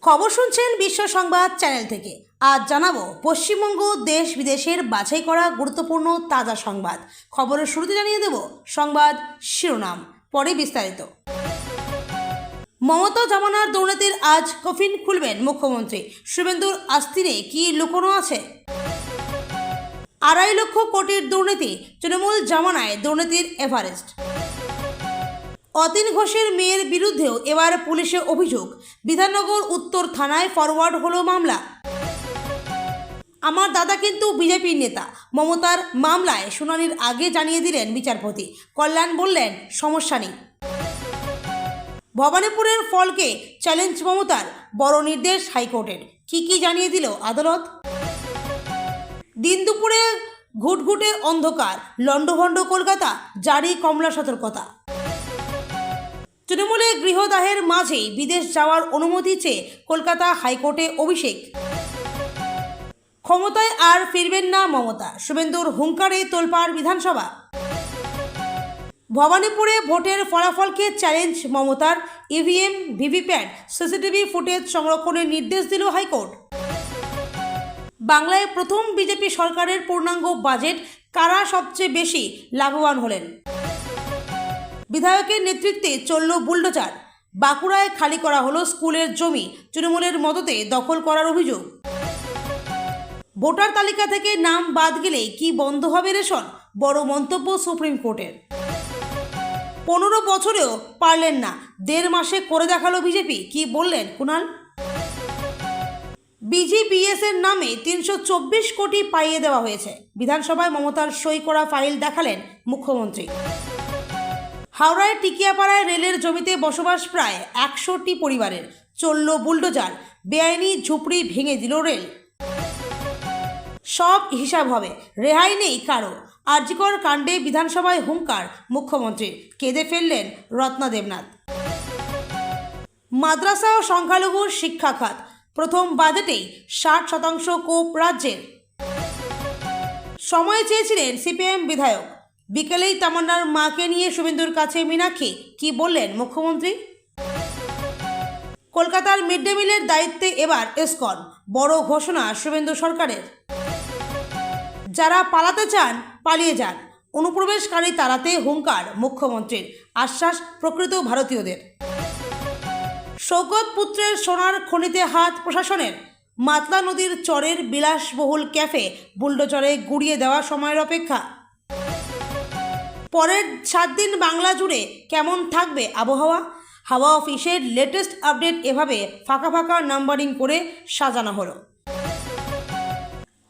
খবর শুনছেন বিশ্ব সংবাদ চ্যানেল থেকে। আজ জানাবো পশ্চিমবঙ্গ দেশ বিদেশের বাছাই করা গুরুত্বপূর্ণ তাজা সংবাদ। খবরের শুরুতে জানিয়ে দেব সংবাদ শিরোনাম, পরে বিস্তারিত। মমতা জামানার দুর্নীতির আজ কফিন খুলবেন মুখ্যমন্ত্রী। শুভেন্দুর আস্তিনে কি লুকোনো আছে? 2.5 লক্ষ কোটির দুর্নীতি, তৃণমূল জামানায় দুর্নীতির এভারেস্ট। অতীন ঘোষের মেয়ের বিরুদ্ধেও এবার পুলিশে অভিযোগ। বিধাননগর উত্তর থানায় ফরওয়ার্ড হলো মামলা। আমার দাদা কিন্তু বিজেপির নেতা, মমতার মামলায় শুনানির আগে জানিয়ে দিলেন বিচারপতি। কল্যাণ বললেন, সমস্যা নেই। ভবানীপুরের ফলকে চ্যালেঞ্জ মমতার, বড় নির্দেশ হাইকোর্টের। কি জানিয়ে দিল আদালত? দিন দুপুরে ঘুটঘুটে অন্ধকার, লণ্ডভণ্ড কলকাতা, জারি কমলা সতর্কতা। তৃণমূলে গৃহদাহের মাঝেই বিদেশ যাওয়ার অনুমতি চেয়ে কলকাতা হাইকোর্টে অভিষেক। ক্ষমতায় আর ফিরবেন না মমতা, শুভেন্দুর হুঙ্কারে তোলপাড় বিধানসভা। ভবানীপুরে ভোটের ফলাফলকে চ্যালেঞ্জ মমতার, ইভিএম, ভিভিপ্যাট, সিসিটিভি ফুটেজ সংরক্ষণের নির্দেশ দিল হাইকোর্ট। বাংলায় প্রথম বিজেপি সরকারের পূর্ণাঙ্গ বাজেট, কারা সবচেয়ে বেশি লাভবান হলেন? বিধায়কের নেতৃত্বে চলল বুলডোজার। বাঁকুড়ায় খালি করা হলো স্কুলের জমি, তৃণমূলের মদতে দখল করার অভিযোগ। ভোটার তালিকা থেকে নাম বাদ গেলে কি বন্ধ হবে রেশন? বড় মন্তব্য সুপ্রিম কোর্টের। 15 বছরেও পারলেন না, 1.5 মাসে করে দেখালো বিজেপি। কি বললেন কুণাল? বিজিপিএস এর নামে 324 কোটি পাইয়ে দেওয়া হয়েছে। বিধানসভায় মমতার সই করা ফাইল দেখালেন মুখ্যমন্ত্রী। হাওড়ায় টিকিয়াপাড়ায় রেলের জমিতে বসবাস প্রায় 100টি পরিবারের, চলল বুলডোজার। বেআইনি ঝুপড়ি ভেঙে দিল রেল। সব হিসাব হবে, রেহাই নেই কারো। আরজিকর কাণ্ডে বিধানসভায় হুঙ্কার মুখ্যমন্ত্রীর, কেঁদে ফেললেন রত্না দেবনাথ। মাদ্রাসা ও সংখ্যালঘু শিক্ষা খাত, প্রথম বাজেটেই 60% কোপ রাজ্যের। সময় চেয়েছিলেন সিপিএম বিধায়ক, বিকেলেই তামান্নার মাকে নিয়ে শুভেন্দুর কাছে মীনাক্ষী। কি বললেন মুখ্যমন্ত্রী? কলকাতার মিড ডে মিলের দায়িত্বে এবার ইসকন, বড় ঘোষণা শুভেন্দু সরকারের। যারা পালাতে চান পালিয়ে যান, অনুপ্রবেশকারী তাড়াতে হুঙ্কার মুখ্যমন্ত্রীর, আশ্বাস প্রকৃত ভারতীয়দের। শওকত পুত্রের সোনার খনিতে হাত প্রশাসনের। মাতলা নদীর চরের বিলাসবহুল ক্যাফে বুলডোজারে গুড়িয়ে দেওয়া সময়ের অপেক্ষা। পরের 7 দিন বাংলা জুড়ে কেমন থাকবে আবহাওয়া? হাওয়া অফিসের লেটেস্ট আপডেট এভাবে ফাঁকা ফাঁকা নাম্বারিং করে সাজানো হলো।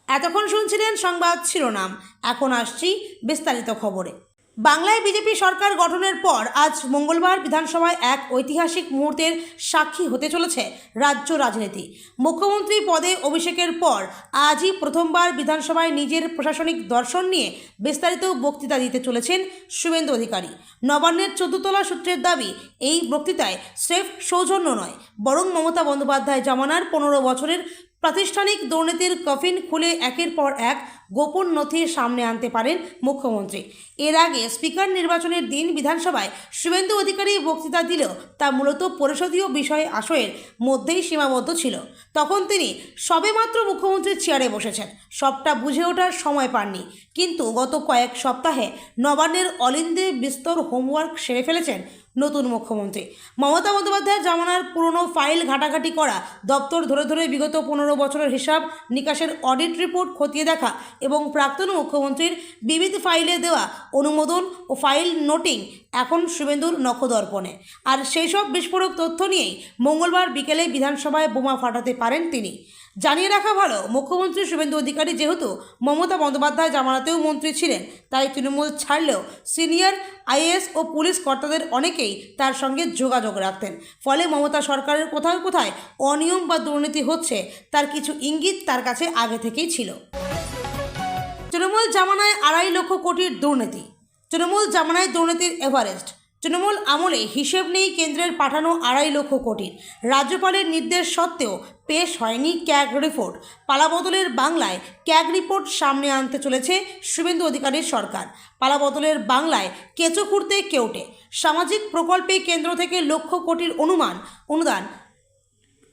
এতক্ষণ শুনছিলেন সংবাদ শিরোনাম, এখন আসছি বিস্তারিত খবরে। বাংলায় বিজেপি সরকার গঠনের পর আজ মঙ্গলবার বিধানসভায় এক ঐতিহাসিক মুহূর্তের সাক্ষী হতে চলেছে রাজ্য রাজনীতি। মুখ্যমন্ত্রী পদে অভিষেকের পর আজই প্রথমবার বিধানসভায় নিজের প্রশাসনিক দর্শন নিয়ে বিস্তারিত বক্তৃতা দিতে চলেছেন শুভেন্দু অধিকারী। নবান্নের 14 তলা সূত্রের দাবি, এই বক্তৃতায় স্রেফ সৌজন্য নয়, বরং মমতা বন্দ্যোপাধ্যায় জামানার 15 বছরের প্রাতিষ্ঠানিক দুর্নীতির কফিন খুলে একের পর এক গোপন নথি সামনে আনতে পারেন মুখ্যমন্ত্রী। এর আগে স্পিকার নির্বাচনের দিন বিধানসভায় শুভেন্দু অধিকারী বক্তৃতা দিলেও তা মূলত পরিষদীয় বিষয় আশয়ের মধ্যেই সীমাবদ্ধ ছিল। তখন তিনি সবেমাত্র মুখ্যমন্ত্রীর চেয়ারে বসেছেন, সবটা বুঝে ওঠার সময় পাননি। কিন্তু গত কয়েক সপ্তাহে নবান্নের অলিন্দে বিস্তর হোমওয়ার্ক সেরে ফেলেছেন নতুন মুখ্যমন্ত্রী। মমতা বন্দ্যোপাধ্যায়ের জামানার পুরনো ফাইল ঘাটাঘাটি করা, দপ্তর ধরে ধরে বিগত 15 বছরের হিসাব নিকাশের অডিট রিপোর্ট খতিয়ে দেখা এবং প্রাক্তন মুখ্যমন্ত্রীর বিবিধ ফাইলে দেওয়া অনুমোদন ও ফাইল নোটিং এখন শুভেন্দুর নখদর্পণে। আর সেই সব বিস্ফোরক তথ্য নিয়েই মঙ্গলবার বিকেলে বিধানসভায় বোমা ফাটাতে পারেন তিনি। জানিয়ে রাখা ভালো, মুখ্যমন্ত্রী শুভেন্দু অধিকারী যেহেতু মমতা বন্দ্যোপাধ্যায় জামানাতেও মন্ত্রী ছিলেন, তাই তৃণমূল ছাড়লেও সিনিয়র আইএএস ও পুলিশ কর্তাদের অনেকেই তার সঙ্গে যোগাযোগ রাখতেন। ফলে মমতা সরকারের কোথায় কোথায় অনিয়ম বা দুর্নীতি হচ্ছে তার কিছু ইঙ্গিত তার কাছে আগে থেকেই ছিল। তৃণমূল জামানায় 2.5 লক্ষ কোটির দুর্নীতি, তৃণমূল জামানায় দুর্নীতির এভারেস্ট। তৃণমূল আমলে হিসেব নেই কেন্দ্রের পাঠানো 2.5 লক্ষ কোটির। রাজ্যপালের নির্দেশ সত্ত্বেও পেশ হয়নি ক্যাগ রিপোর্ট। পালাবদলের বাংলায় ক্যাগ রিপোর্ট সামনে আনতে চলেছে শুভেন্দু অধিকারীর সরকার। পালাবদলের বাংলায় কেঁচো খুঁড়তে কেউটে। সামাজিক প্রকল্পে কেন্দ্র থেকে লক্ষ কোটির অনুদান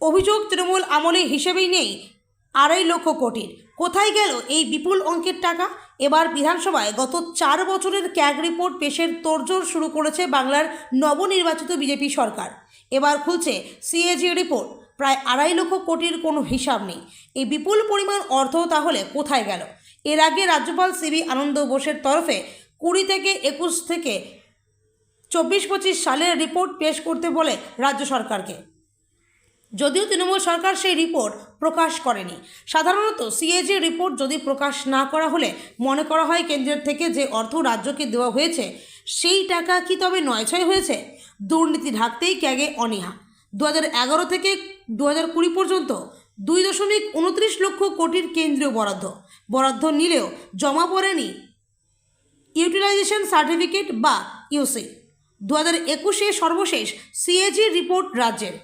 অভিযোগ তৃণমূল আমলে হিসেবেই নেই 2.5 লক্ষ কোটির। কোথায় গেল এই বিপুল অঙ্কের টাকা? এবার বিধানসভায় গত 4 বছরের ক্যাগ রিপোর্ট পেশের তোড়জোড় শুরু করেছে বাংলার নবনির্বাচিত বিজেপি সরকার। এবার খুলছে সিএজি রিপোর্ট। প্রায় 2.5 লক্ষ কোটির কোনো হিসাব নেই। এই বিপুল পরিমাণ অর্থ তাহলে কোথায় গেল? এর আগে রাজ্যপাল সিবি আনন্দ বোসের তরফে 20 থেকে 21 থেকে 24-25 সালের রিপোর্ট পেশ করতে বলে রাজ্য সরকারকে। যদিও তৃণমূল সরকার সেই রিপোর্ট প্রকাশ করেনি। সাধারণত সিএজি রিপোর্ট যদি প্রকাশ না করা হলে মনে করা হয় কেন্দ্রের থেকে যে অর্থ রাজ্যকে দেওয়া হয়েছে সেই টাকা কি তবে নয়ছয় হয়েছে? দুর্নীতি ঢাকতেই ক্যাগে অনীহা। 2011 থেকে 2020 পর্যন্ত 2.29 লক্ষ কোটির কেন্দ্রীয় বরাদ্দ নিলেও জমা পড়েনি ইউটিলাইজেশন সার্টিফিকেট বা ইউসি। 2021-এ সর্বশেষ সিএজি রিপোর্ট রাজ্যের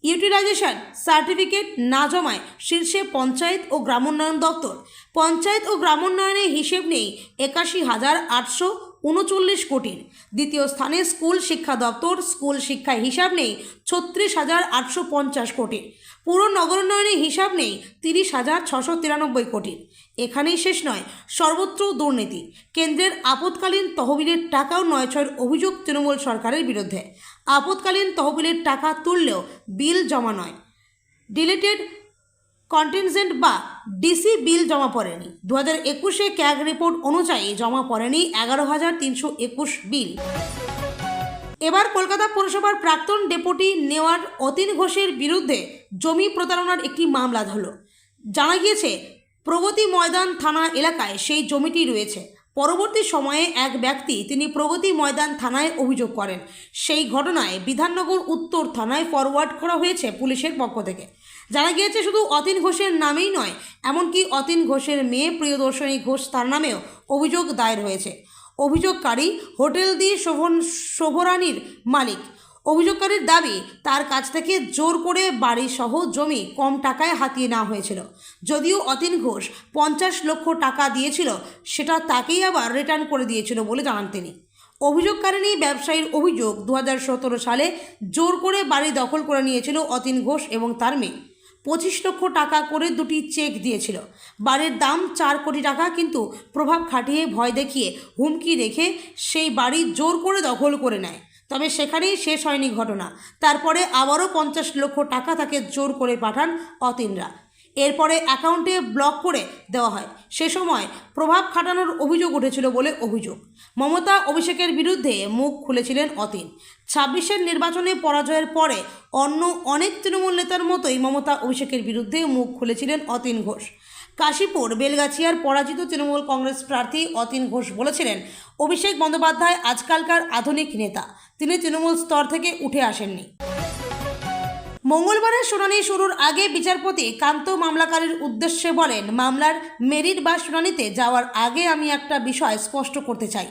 ইউটিলাইজেশন সার্টিফিকেট না জমায় শীর্ষে পঞ্চায়েত ও গ্রামোন্নয়ন দপ্তর। পঞ্চায়েত ও গ্রামোন্নয়নে হিসেব নেই 81,839 কোটির। দ্বিতীয় স্থানে স্কুল শিক্ষা দপ্তর। স্কুল শিক্ষায় হিসাব নেই 36,850 কোটির। পুর নগরোন্নয়নে হিসাব নেই 30,693 কোটির। এখানেই শেষ নয়, সর্বত্র দুর্নীতি। কেন্দ্রের আপৎকালীন তহবিলের টাকাও নয়ছয়ের অভিযোগ তৃণমূল সরকারের বিরুদ্ধে। আপৎকালীন তহবিলের টাকা তুললেও বিল জমা নয়। ডিলেটেড কন্টিনজেন্ট বা ডিসি বিল জমা পড়েনি। 2021-এ ক্যাগ রিপোর্ট অনুযায়ী জমা পড়েনি 11,321 বিল। এবার কলকাতা পৌরসভার প্রাক্তন ডেপুটি মেয়র অতীন ঘোষের বিরুদ্ধে জমি প্রতারণার একটি মামলা হলো। জানা গিয়েছে প্রগতি ময়দান থানা এলাকায় সেই জমিটি রয়েছে। পরবর্তী সময়ে এক ব্যক্তি তিনি প্রগতি ময়দান থানায় অভিযোগ করেন। সেই ঘটনায় বিধাননগর উত্তর থানায় ফরওয়ার্ড করা হয়েছে পুলিশের পক্ষ থেকে। জানা গিয়েছে শুধু অতীন ঘোষের নামেই নয়, এমনকি অতীন ঘোষের মেয়ে প্রিয়দর্শিনী ঘোষ তার নামেও অভিযোগ দায়ের হয়েছে। অভিযোগকারী হোটেল দি শোভরানীর মালিক। অভিযোগকারীর দাবি তার কাছ থেকে জোর করে বাড়িসহ জমি কম টাকায় হাতিয়ে নেওয়া হয়েছিল। যদিও অতীন ঘোষ 50 লক্ষ টাকা দিয়েছিল, সেটা তাকেই আবার রিটার্ন করে দিয়েছিল বলে জানান তিনি। অভিযোগকারিণী ব্যবসায়ীর অভিযোগ 2017 সালে জোর করে বাড়ি দখল করে নিয়েছিল অতীন ঘোষ এবং তার মেয়ে। 25 লক্ষ টাকা করে 2টি চেক দিয়েছিল। বাড়ির দাম 4 কোটি টাকা, কিন্তু প্রভাব খাটিয়ে ভয় দেখিয়ে হুমকি রেখে সেই বাড়ি জোর করে দখল করে নেয়। তবে সেখানেই শেষ হয়নি ঘটনা। তারপরে আবারও 50 লক্ষ টাকা তাকে জোর করে পাঠান অতীনরা। এরপরে অ্যাকাউন্টে ব্লক করে দেওয়া হয়। সে সময় প্রভাব খাটানোর অভিযোগ উঠেছিল বলে অভিযোগ। মমতা অভিষেকের বিরুদ্ধে মুখ খুলেছিলেন অতীন। 26-এর নির্বাচনে পরাজয়ের পরে অন্য অনেক তৃণমূল নেতার মতোই মমতা অভিষেকের বিরুদ্ধে মুখ খুলেছিলেন অতীন ঘোষ। কাশীপুর বেলগাছিয়ার পরাজিত তৃণমূল কংগ্রেস প্রার্থী অতীন ঘোষ বলেছিলেন, অভিষেক বন্দ্যোপাধ্যায় আজকালকার আধুনিক নেতা, তিনি তৃণমূল স্তর থেকে উঠে আসেননি। মঙ্গলবারের শুনানি শুরুর আগে বিচারপতি কান্ত মামলাকারীর উদ্দেশ্যে বলেন, মামলার মেরিট বা শুনানিতে যাওয়ার আগে আমি একটা বিষয় স্পষ্ট করতে চাই।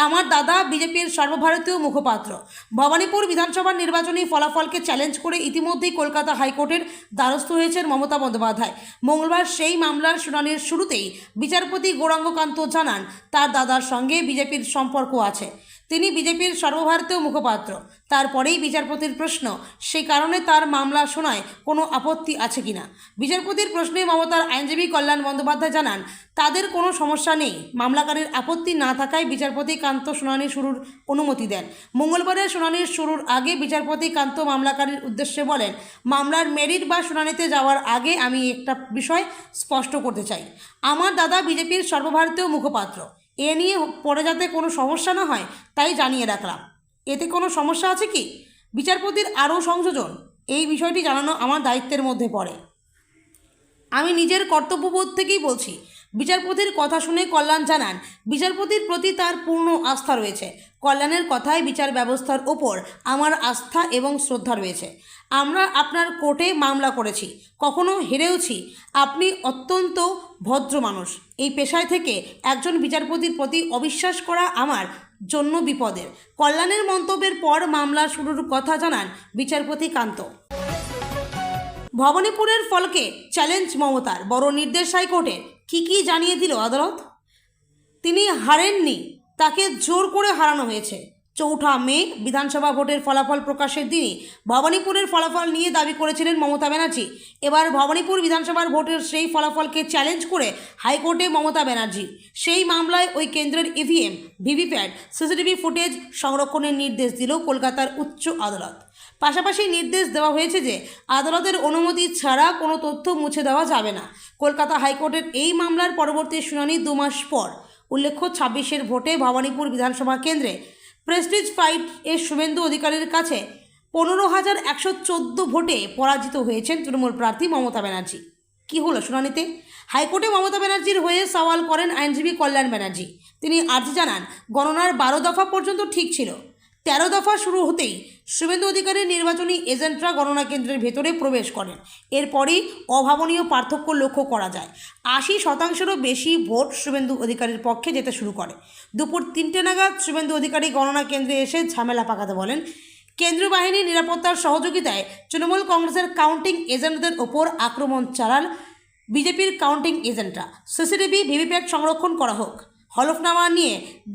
আমার দাদা বিজেপির সর্বভারতীয় মুখপাত্র। ভবানীপুর বিধানসভার নির্বাচনী ফলাফলকে চ্যালেঞ্জ করে ইতিমধ্যেই কলকাতা হাইকোর্টের দ্বারস্থ হয়েছেন মমতা বন্দ্যোপাধ্যায়। মঙ্গলবার সেই মামলার শুনানির শুরুতেই বিচারপতি গৌরাঙ্গ কান্ত জানান তার দাদার সঙ্গে বিজেপির সম্পর্ক আছে। তিনি বিজেপির সর্বভারতীয় মুখপাত্র। তারপরেই বিচারপতির প্রশ্ন, সেই কারণে তার মামলা শোনায় কোনো আপত্তি আছে কিনা। বিচারপতির প্রশ্নে মমতার আইনজীবী কল্যাণ বন্দ্যোপাধ্যায় জানান তাদের কোনো সমস্যা নেই। মামলাকারীর আপত্তি না থাকায় বিচারপতি কান্ত শুনানি শুরুর অনুমতি দেন। মঙ্গলবারের শুনানির শুরুর আগে বিচারপতি কান্ত মামলাকারীর উদ্দেশ্যে বলেন, মামলার মেরিট বা শুনানিতে যাওয়ার আগে আমি একটা বিষয় স্পষ্ট করতে চাই। আমার দাদা বিজেপির সর্বভারতীয় মুখপাত্র। এ নিয়ে পরে যাতে কোনো সমস্যা না হয় তাই জানিয়ে রাখলাম। এতে কোনো সমস্যা আছে কি? বিচারপতির আরও সংযোজন, এই বিষয়টি জানানো আমার দায়িত্বের মধ্যে পড়ে। আমি নিজের কর্তব্যবোধ থেকেই বলছি। বিচারপতির কথা শুনে কল্যাণ জানান, বিচারপতির প্রতি তার পূর্ণ আস্থা রয়েছে। কল্যাণের কথায় বিচার ব্যবস্থার ওপর আমার আস্থা এবং শ্রদ্ধা রয়েছে। আমরা আপনার কোর্টে মামলা করেছি, কখনো হেরেওছি। আপনি অত্যন্ত ভদ্র মানুষ। এই পেশায় থেকে একজন বিচারপতির প্রতি অবিশ্বাস করা আমার জন্য বিপদের। কল্যাণের মন্তব্যের পর মামলা শুরুর কথা জানান বিচারপতি কান্ত। ভবানীপুরের ফলকে চ্যালেঞ্জ মমতার, বড় নির্দেশ হাইকোর্টের। কি জানিয়ে দিল আদালত? তিনি হারেননি, তাকে জোর করে হারানো হয়েছে। চৌঠা মে বিধানসভা ভোটের ফলাফল প্রকাশের দিনই ভবানীপুরের ফলাফল নিয়ে দাবি করেছিলেন মমতা ব্যানার্জি। এবার ভবানীপুর বিধানসভার ভোটের সেই ফলাফলকে চ্যালেঞ্জ করে হাইকোর্টে মমতা ব্যানার্জি। সেই মামলায় ওই কেন্দ্রের ইভিএম, ভিভিপ্যাট, সিসিটিভি ফুটেজ সংরক্ষণের নির্দেশ দিল কলকাতার উচ্চ আদালত। পাশাপাশি নির্দেশ দেওয়া হয়েছে যে আদালতের অনুমতি ছাড়া কোনো তথ্য মুছে দেওয়া যাবে না। কলকাতা হাইকোর্টের এই মামলার পরবর্তী শুনানি 2 মাস পর। উল্লেখ্য, 26-এর ভোটে ভবানীপুর বিধানসভা কেন্দ্রে প্রেস্টিজ ফাইট এর শুভেন্দু অধিকারীর কাছে 15,114 ভোটে পরাজিত হয়েছেন তৃণমূল প্রার্থী মমতা ব্যানার্জি। কি হলো শুনানিতে? হাইকোর্টে মমতা ব্যানার্জির হয়ে সওয়াল করেন আইনজীবী কল্যাণ ব্যানার্জি। তিনি আর্জি জানান, গণনার 12 দফা পর্যন্ত ঠিক ছিল। 13 দফা শুরু হতেই শুভেন্দু অধিকারীর নির্বাচনী এজেন্টরা গণনা কেন্দ্রের ভেতরে প্রবেশ করেন। এরপরই অভাবনীয় পার্থক্য লক্ষ্য করা যায়। 80%-রও বেশি ভোট শুভেন্দু অধিকারীর পক্ষে যেতে শুরু করে। দুপুর 3টে নাগাদ শুভেন্দু অধিকারী গণনা কেন্দ্রে এসে ঝামেলা পাকাতে বলেন। কেন্দ্রীয় বাহিনীর নিরাপত্তার সহযোগিতায় তৃণমূল কংগ্রেসের কাউন্টিং এজেন্টদের ওপর আক্রমণ চালান বিজেপির কাউন্টিং এজেন্টরা। সিসিটিভি, ভিভিপ্যাট সংরক্ষণ করা হোক, হলফনামা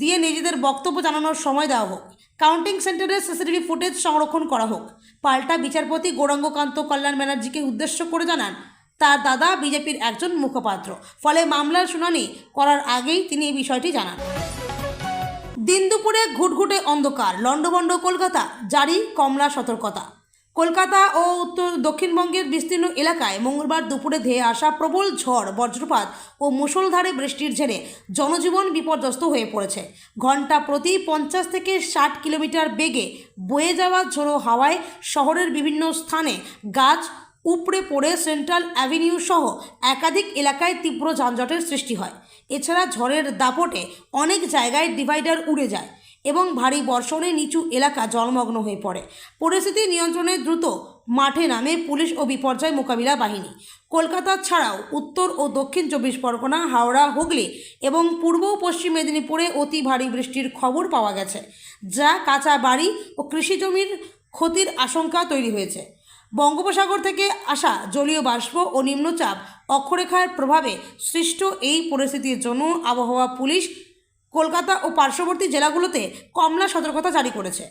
দিয়ে নিজেদের বক্তব্য জানানোর সময় দেওয়া হোক, কাউন্টিং সেন্টারের সিসিটিভি ফুটেজ সংরক্ষণ করা হোক। পাল্টা বিচারপতি গৌরাঙ্গকান্ত কল্যাণ ব্যানার্জিকে উদ্দেশ্য করে জানান তার দাদা বিজেপির একজন মুখপাত্র। ফলে মামলার শুনানি করার আগেই তিনি এই বিষয়টি জানান। দিন দুপুরে ঘুটঘুটে অন্ধকার, লণ্ডভণ্ড কলকাতা, জারি কমলা সতর্কতা। কলকাতা ও দক্ষিণবঙ্গের বিস্তীর্ণ এলাকায় মঙ্গলবার দুপুরে ধেয়ে আসা প্রবল ঝড়, বজ্রপাত ও মুষলধারে বৃষ্টির জেরে জনজীবন বিপর্যস্ত হয়ে পড়েছে। ঘন্টা প্রতি 50 থেকে 60 কিলোমিটার বেগে বয়ে যাওয়া ঝোড়ো হাওয়ায় শহরের বিভিন্ন স্থানে গাছ উপড়ে পড়ে সেন্ট্রাল অ্যাভিনিউ সহ একাধিক এলাকায় তীব্র যানজটের সৃষ্টি হয়। এছাড়া ঝড়ের দাপটে অনেক জায়গায় ডিভাইডার উড়ে যায় এবং ভারী বর্ষণে নিচু এলাকা জলমগ্ন হয়ে পড়ে। পরিস্থিতি নিয়ন্ত্রণে দ্রুত মাঠে নামে পুলিশ ও বিপর্যয় মোকাবিলা বাহিনী। কলকাতা ছাড়াও উত্তর ও দক্ষিণ 24 পরগনা, হাওড়া, হুগলি এবং পূর্ব ও পশ্চিম মেদিনীপুরে অতি ভারী বৃষ্টির খবর পাওয়া গেছে, যা কাঁচা বাড়ি ও কৃষিজমির ক্ষতির আশঙ্কা তৈরি হয়েছে। বঙ্গোপসাগর থেকে আসা জলীয় বাষ্প ও নিম্নচাপ অক্ষরেখার প্রভাবে সৃষ্ট এই পরিস্থিতির জন্য আবহাওয়া পুলিশ কলকাতা ও পার্শ্ববর্তী জেলাগুলোতে কমলা সতর্কতা জারি করেছে।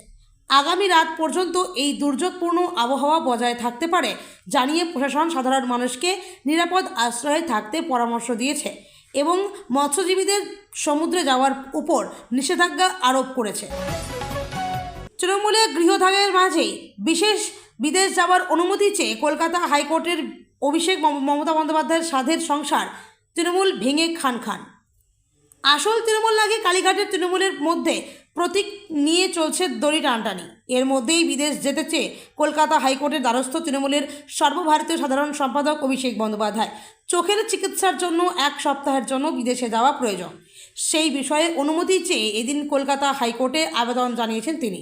আগামী রাত পর্যন্ত এই দুর্যোগপূর্ণ আবহাওয়া বজায় থাকতে পারে জানিয়ে প্রশাসন সাধারণ মানুষকে নিরাপদ আশ্রয়ে থাকতে পরামর্শ দিয়েছে এবং মৎস্যজীবীদের সমুদ্রে যাওয়ার উপর নিষেধাজ্ঞা আরোপ করেছে। তৃণমূলের গৃহত্যাগের মাঝেই বিদেশ যাওয়ার অনুমতি চেয়ে কলকাতা হাইকোর্টের অভিষেক মমতা বন্দ্যোপাধ্যায়ের সাধের সংসার তৃণমূল ভেঙে খান খান। আসল তৃণমূল লাগে কালীঘাটের তৃণমূলের মধ্যে প্রতীক নিয়ে চলছে দড়ি টানটানি। এর মধ্যেই বিদেশ যেতে চেয়ে কলকাতা হাইকোর্টের দ্বারস্থ তৃণমূলের সর্বভারতীয় সাধারণ সম্পাদক অভিষেক বন্দ্যোপাধ্যায়। চোখের চিকিৎসার জন্য 1 সপ্তাহের জন্য বিদেশে যাওয়া প্রয়োজন, সেই বিষয়ে অনুমতি চেয়ে এদিন কলকাতা হাইকোর্টে আবেদন জানিয়েছেন তিনি।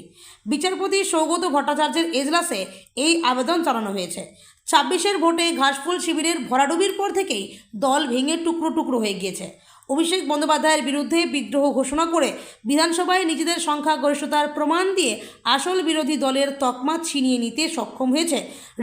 বিচারপতি সৌগত ভট্টাচার্যের এজলাসে এই আবেদন জানানো হয়েছে। 26-এর ভোটে ঘাসফুল শিবিরের ভরাডুবির পর থেকেই দল ভেঙে টুকরো টুকরো হয়ে গিয়েছে। অভিষেক বন্দ্যোপাধ্যায়ের বিরুদ্ধে বিদ্রোহ ঘোষণা করে বিধানসভায় নিজেদের সংখ্যাগরিষ্ঠতার প্রমাণ দিয়ে আসল বিরোধী দলের তকমা ছিনিয়ে নিতে সক্ষম হয়েছে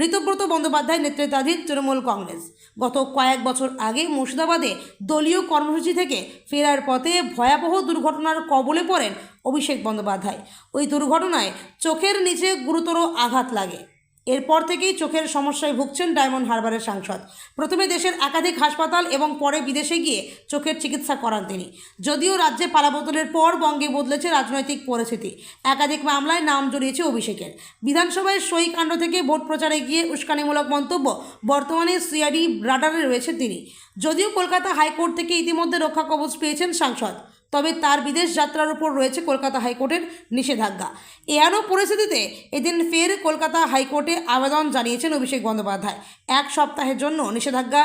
ঋতব্রত বন্দ্যোপাধ্যায় নেতৃত্বাধীন তৃণমূল কংগ্রেস। গত কয়েক বছর আগে মুর্শিদাবাদে দলীয় কর্মসূচি থেকে ফেরার পথে ভয়াবহ দুর্ঘটনার কবলে পড়েন অভিষেক বন্দ্যোপাধ্যায়। ওই দুর্ঘটনায় চোখের নিচে গুরুতর আঘাত লাগে। এরপর থেকেই চোখের সমস্যায় ভুগছেন ডায়মন্ড হারবারের সাংসদ। প্রথমে দেশের একাধিক হাসপাতাল এবং পরে বিদেশে গিয়ে চোখের চিকিৎসা করান তিনি। যদিও রাজ্যে পালাবদলের পর বঙ্গে বদলেছে রাজনৈতিক পরিস্থিতি, একাধিক মামলায় নাম জড়িয়েছে অভিষেকের। বিধানসভায় সই কাণ্ড থেকে ভোট প্রচারে গিয়ে উস্কানিমূলক মন্তব্য, বর্তমানে সিআইডি রাডারে রয়েছে তিনি। যদিও কলকাতা হাইকোর্ট থেকে ইতিমধ্যে রক্ষা কবচ পেয়েছেন সাংসদ, তবে তার বিদেশ যাত্রার উপর রয়েছে কলকাতা হাইকোর্টের নিষেধাজ্ঞা। এহেন পরিস্থিতিতে এদিন ফের কলকাতা হাইকোর্টে আবেদন জানিয়েছেন অভিষেক বন্দ্যোপাধ্যায়। 1 সপ্তাহের জন্য নিষেধাজ্ঞা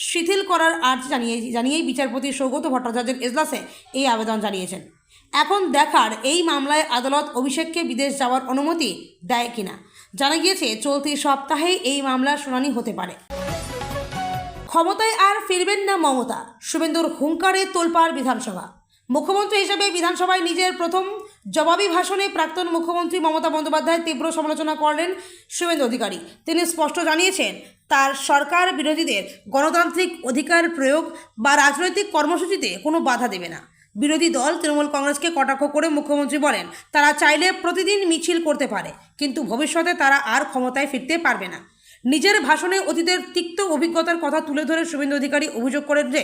শিথিল করার আর্জি জানিয়েই বিচারপতি সৌগত ভট্টাচার্যের এজলাসে এই আবেদন জানিয়েছেন। এখন দেখার এই মামলায় আদালত অভিষেককে বিদেশ যাওয়ার অনুমতি দেয় কিনা। জানা গিয়েছে চলতি সপ্তাহে এই মামলার শুনানি হতে পারে। ক্ষমতায় আর ফিরবেন না মমতা, শুভেন্দুর হুঙ্কারে তোলপাড় বিধানসভা। মুখ্যমন্ত্রী হিসেবে বিধানসভায় নিজের প্রথম জবাবি ভাষণে প্রাক্তন মুখ্যমন্ত্রী মমতা বন্দ্যোপাধ্যায় তীব্র সমালোচনা করলেন শুভেন্দু অধিকারী। তিনি স্পষ্ট জানিয়েছেন তার সরকার বিরোধীদের গণতান্ত্রিক অধিকার প্রয়োগ বা রাজনৈতিক কর্মসূচিতে কোনো বাধা দেবে না। বিরোধী দল তৃণমূল কংগ্রেসকে কটাক্ষ করে মুখ্যমন্ত্রী বলেন, তারা চাইলে প্রতিদিন মিছিল করতে পারে, কিন্তু ভবিষ্যতে তারা আর ক্ষমতায় ফিরতে পারবে না। নিজের ভাষণে অতীতের তিক্ত অভিজ্ঞতার কথা তুলে ধরে শুভেন্দু অধিকারী অভিযোগ করেন যে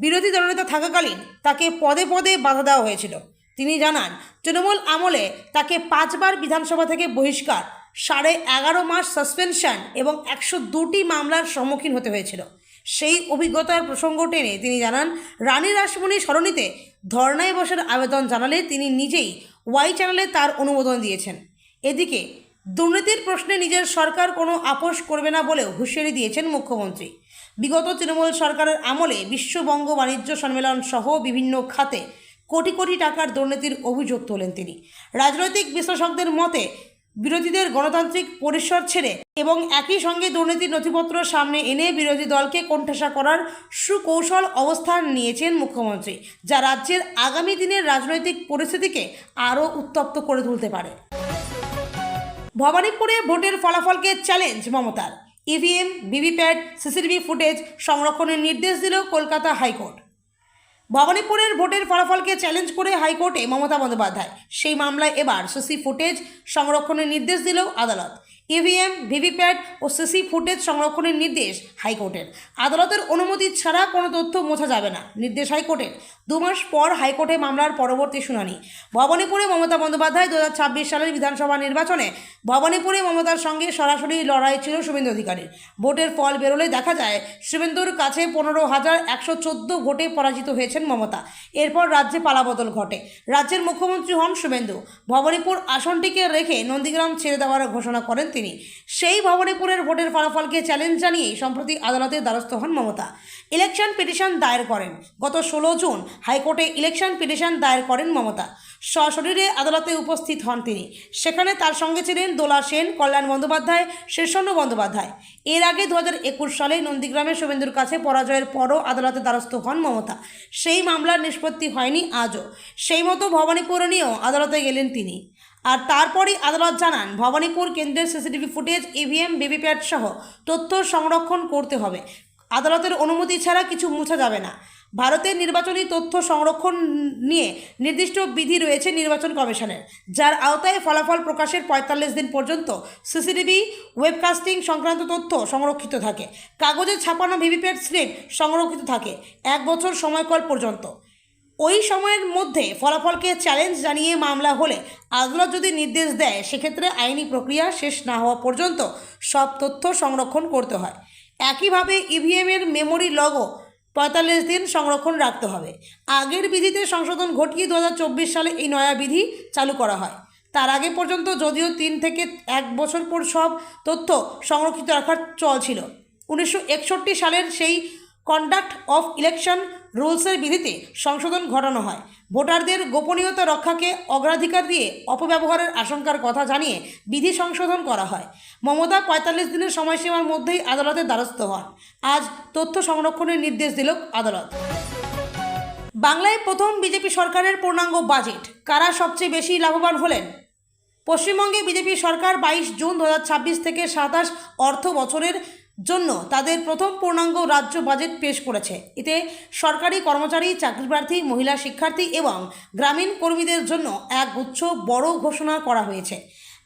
বিরোধী দলনেতা থাকাকালীন তাকে পদে পদে বাধা দেওয়া হয়েছিল। তিনি জানান, তৃণমূল আমলে তাকে 5 বার বিধানসভা থেকে বহিষ্কার, 11.5 মাস সাসপেনশন এবং 102টি মামলার সম্মুখীন হতে হয়েছিল। সেই অভিজ্ঞতার প্রসঙ্গ টেনে তিনি জানান, রানী রাসমণি সরণিতে ধর্নায় বসার আবেদন জানালে তিনি নিজেই ওয়াই চ্যানেলে তার অনুমোদন দিয়েছেন। এদিকে দুর্নীতির প্রশ্নে নিজের সরকার কোনো আপোষ করবে না বলেও হুঁশিয়ারি দিয়েছেন মুখ্যমন্ত্রী। বিগত তৃণমূল সরকারের আমলে বিশ্ববঙ্গ বাণিজ্য সম্মেলন সহ বিভিন্ন খাতে কোটি কোটি টাকার দুর্নীতির অভিযোগ তোলেন তিনি। রাজনৈতিক বিশ্লেষকদের মতে বিরোধীদের গণতান্ত্রিক পরিসর ছেড়ে এবং একই সঙ্গে দুর্নীতির নথিপত্র সামনে এনে বিরোধী দলকে কোণঠাসা করার সুকৌশল অবস্থান নিয়েছেন মুখ্যমন্ত্রী, যা রাজ্যের আগামী দিনের রাজনৈতিক পরিস্থিতিকে আরও উত্তপ্ত করে তুলতে পারে। ভবানীপুরে ভোটের ফলাফলকে চ্যালেঞ্জ মমতার। ইভিএম, ভিভিপ্যাট, সিসিটিভি ফুটেজ সংরক্ষণের নির্দেশ দিল কলকাতা হাইকোর্ট। ভবানীপুরের ভোটের ফলাফলকে চ্যালেঞ্জ করে হাইকোর্টে মমতা বন্দ্যোপাধ্যায়। সেই মামলায় এবার সিসি ফুটেজ সংরক্ষণের নির্দেশ দিল আদালত। ইভিএম, ভিভিপ্যাট ও সিসি ফুটেজ সংরক্ষণের নির্দেশ হাইকোর্টের। আদালতের অনুমতি ছাড়া কোনো তথ্য মোছা যাবে না, নির্দেশ হাইকোর্টের। 2 মাস পর হাইকোর্টে মামলার পরবর্তী শুনানি। ভবানীপুরে মমতা বন্দ্যোপাধ্যায় 2026 সালের বিধানসভা নির্বাচনে ভবানীপুরে মমতার সঙ্গে সরাসরি লড়াই ছিল শুভেন্দু অধিকারীর। ভোটের ফল বেরোলে দেখা যায় শুভেন্দুর কাছে 15,114 ভোটে পরাজিত হয়েছেন মমতা। এরপর রাজ্যে পালাবদল ঘটে। রাজ্যের মুখ্যমন্ত্রী হন শুভেন্দু। ভবানীপুর আসনটিকে রেখে নন্দীগ্রাম ছেড়ে দেওয়ার ঘোষণা করেন তিনি। সেই ভবানীপুরের ভোটের ফলাফলকে চ্যালেঞ্জ জানিয়ে সম্প্রতি আদালতের দ্বারস্থ হন মমতা। ইলেকশন পিটিশন দায়ের করেন। গত 16 জুন হাইকোর্টে ইলেকশন পিটিশন দায়ের করেন মমতা। সশরীরে আদালতে উপস্থিত হন তিনি। সেখানে তার সঙ্গে ছিলেন দোলা সেন, কল্যাণ বন্দ্যোপাধ্যায়, শীর্ষণ্য বন্দ্যোপাধ্যায়। এর আগে 2021 সালে নন্দীগ্রামে শুভেন্দুর কাছে পরাজয়ের পরও আদালতে দ্বারস্থ হন মমতা। সেই মামলার নিষ্পত্তি হয়নি আজও। সেই মতো ভবানীপুর নিয়েও আদালতে গেলেন তিনি। আর তারপরই আদালত জানান, ভবানীপুর কেন্দ্রের সিসিটিভি ফুটেজ, ইভিএম, ভিভিপ্যাট সহ তথ্য সংরক্ষণ করতে হবে। আদালতের অনুমতি ছাড়া কিছু মুছা যাবে না। ভারতের নির্বাচনী তথ্য সংরক্ষণ নিয়ে নির্দিষ্ট বিধি রয়েছে নির্বাচন কমিশনের, যার আওতায় ফলাফল প্রকাশের 45 দিন পর্যন্ত সিসিটিভি ওয়েবকাস্টিং সংক্রান্ত তথ্য সংরক্ষিত থাকে। কাগজে ছাপানো ভিভিপ্যাট স্লিপ সংরক্ষিত থাকে 1 বছর সময়কাল পর্যন্ত। ওই সময়ের মধ্যে ফলাফলকে চ্যালেঞ্জ জানিয়ে মামলা হলে আদালত যদি নির্দেশ দেয়, সেক্ষেত্রে আইনি প্রক্রিয়া শেষ না হওয়া পর্যন্ত সব তথ্য সংরক্ষণ করতে হয়। একইভাবে ইভিএমের মেমোরি লগও 45 দিন সংরক্ষণ রাখতে হবে। আগের বিধিতে সংশোধন ঘটিয়ে 2024 সালে এই নয়া বিধি চালু করা হয়। তার আগে পর্যন্ত যদিও 3 থেকে 1 বছর পর সব তথ্য সংরক্ষিত রাখার চল ছিল। 1961 সালের সেই কন্ডাক্ট অফ ইলেকশন রুলসের বিধিতে সংশোধন ঘটানো হয়। ভোটারদের গোপনীয়তা রক্ষাকে অগ্রাধিকার দিয়ে অপব্যবহারের আশঙ্কার কথা জানিয়ে বিধি সংশোধন করা হয়। মমতা 45 দিনের সময়সীমার মধ্যেই আদালতের দ্বারস্থ হন। আজ তথ্য সংরক্ষণের নির্দেশ দিল আদালত। বাংলায় প্রথম বিজেপি সরকারের পূর্ণাঙ্গ বাজেট। কারা সবচেয়ে বেশি লাভবান হলেন? পশ্চিমবঙ্গে বিজেপি সরকার 22 জুন 2026 থেকে 27 অর্থ বছরের জন্য তাদের প্রথম পূর্ণাঙ্গ রাজ্য বাজেট পেশ করেছে। এতে সরকারি কর্মচারী, চাকরিপ্রার্থী, মহিলা শিক্ষার্থী এবং গ্রামীণ কর্মীদের জন্য এক গুচ্ছ বড় ঘোষণা করা হয়েছে।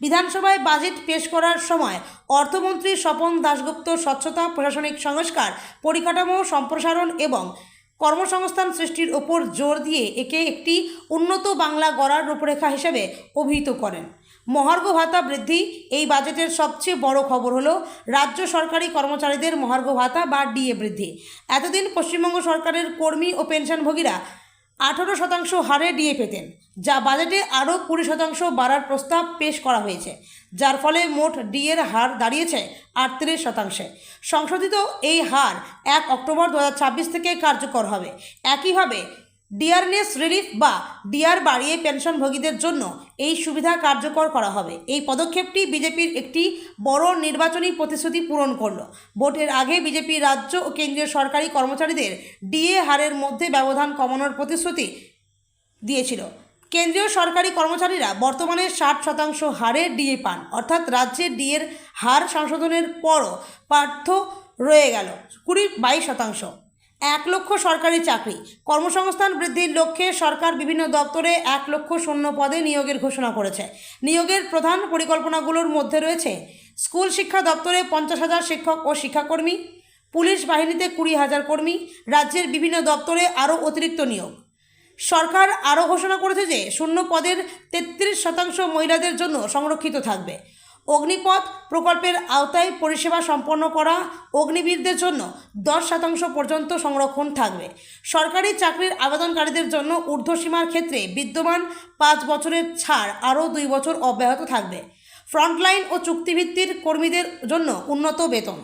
বিধানসভায় বাজেট পেশ করার সময় অর্থমন্ত্রী স্বপন দাশগুপ্ত স্বচ্ছতা, প্রশাসনিক সংস্কার, পরিকাঠামো সম্প্রসারণ এবং কর্মসংস্থান সৃষ্টির ওপর জোর দিয়ে একে একটি উন্নত বাংলা গড়ার রূপরেখা হিসেবে অভিহিত করেন। মহার্ঘ ভাতা বৃদ্ধি। এই বাজেটের সবচেয়ে বড় খবর হলো রাজ্য সরকারি কর্মচারীদের মহার্ঘ ভাতা বা ডিএ বৃদ্ধি। এতদিন পশ্চিমবঙ্গ সরকারের কর্মী ও পেনশনভোগীরা 18% হারে ডিএ পেতেন, যা বাজেটে আরও 20% বাড়ার প্রস্তাব পেশ করা হয়েছে, যার ফলে মোট ডিএর হার দাঁড়িয়েছে 38%। সংশোধিত এই হার 1 অক্টোবর 2026 থেকে কার্যকর হবে। একইভাবে ডিয়ারনেস রিলিফ বা ডিআর বাড়িয়ে পেনশনভোগীদের জন্য এই সুবিধা কার্যকর করা হবে। এই পদক্ষেপটি বিজেপির একটি বড় নির্বাচনী প্রতিশ্রুতি পূরণ করল। ভোটের আগে বিজেপি রাজ্য ও কেন্দ্রীয় সরকারি কর্মচারীদের ডিএ হারের মধ্যে ব্যবধান কমানোর প্রতিশ্রুতি দিয়েছিল। কেন্দ্রীয় সরকারি কর্মচারীরা বর্তমানে 60% হারে ডিএ পান, অর্থাৎ রাজ্যে ডিএর হার সংশোধনের পরও পার্থ রয়ে গেল 22%। 1 লক্ষ সরকারি চাকরি কর্মসংস্থান বৃদ্ধির লক্ষ্যে সরকার বিভিন্ন দপ্তরে 1 লক্ষ শূন্য পদে নিয়োগের ঘোষণা করেছে। নিয়োগের প্রধান পরিকল্পনাগুলোর মধ্যে রয়েছে স্কুল শিক্ষা দপ্তরে 50,000 শিক্ষক ও শিক্ষাকর্মী, পুলিশ বাহিনীতে 20,000 কর্মী, রাজ্যের বিভিন্ন দপ্তরে আরও অতিরিক্ত নিয়োগ। সরকার আরও ঘোষণা করেছে যে শূন্য পদের 33% মহিলাদের জন্য সংরক্ষিত থাকবে। অগ্নিপথ প্রকল্পের আওতায় পরিষেবা সম্পন্ন করা অগ্নিবীরদের জন্য 10% পর্যন্ত সংরক্ষণ থাকবে। সরকারি চাকরির আবেদনকারীদের জন্য ঊর্ধ্বসীমার ক্ষেত্রে বিদ্যমান 5 বছরের ছাড় আরও 2 বছর অব্যাহত থাকবে। ফ্রন্টলাইন ও চুক্তিভিত্তিক কর্মীদের জন্য উন্নত বেতন।